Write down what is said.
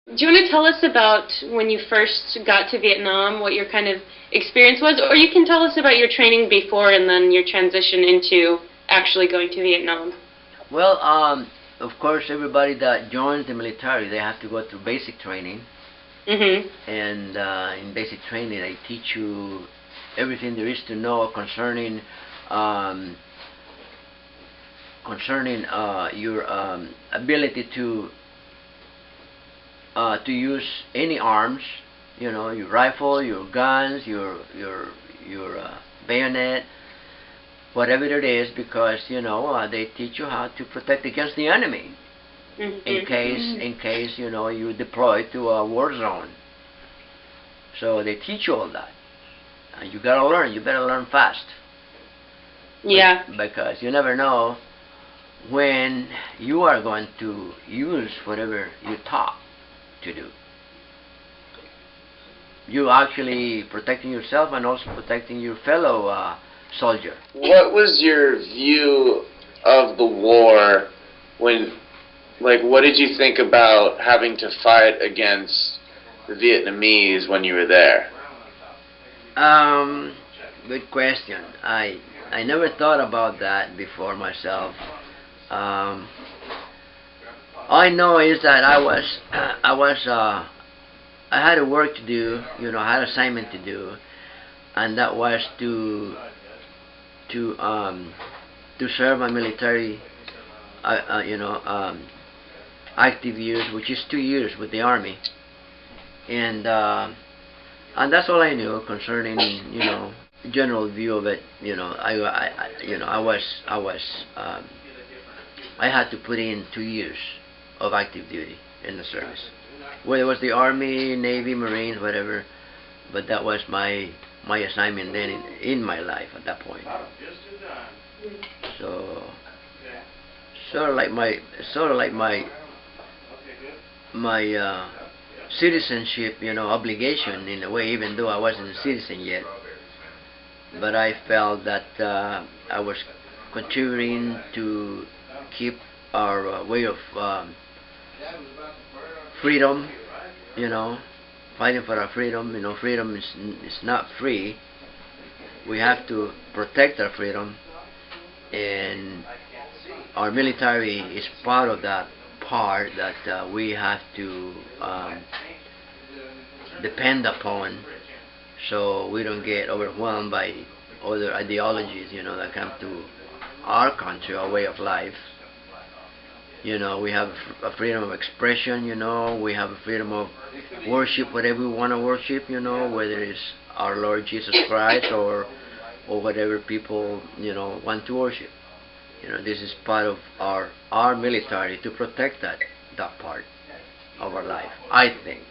Do you want to tell us about when you first got to Vietnam, what your kind of experience was? Or you can tell us about your training before and then your transition into actually going to Vietnam. Well, of course, everybody that joins the military, they have to go through basic training. And in basic training, they teach you everything there is to know concerning your ability to use any arms, you know, your rifle, your guns, your bayonet, whatever it is, because you know they teach you how to protect against the enemy in case you know you deploy to a war zone. So they teach you all that, and you gotta learn. You better learn fast. Yeah. Because you never know when you are going to use whatever you taught to do. You actually protecting yourself and also protecting your fellow soldier. What was your view of the war when, like, what did you think about having to fight against the Vietnamese when you were there? Good question. I never thought about that before myself. All I know is that I had a work to do, you know, I had an assignment to do, and that was to serve my military, you know, active years, which is 2 years with the army, and that's all I knew concerning, you know, general view of it. You know, I had to put in 2 years of active duty in the service, whether it was the Army, Navy, Marines, whatever. But that was my assignment then in my life at that point. So sort of like my citizenship, you know, obligation in a way, even though I wasn't a citizen yet. But I felt that I was contributing to keep our way of freedom, you know, fighting for our freedom. You know, freedom is not free. We have to protect our freedom, and our military is part of that part that we have to depend upon, so we don't get overwhelmed by other ideologies, you know, that come to our country, our way of life. You know, we have a freedom of expression, you know, we have a freedom of worship, whatever we want to worship, you know, whether it's our Lord Jesus Christ or whatever people, you know, want to worship. You know, this is part of our military to protect that part of our life, I think.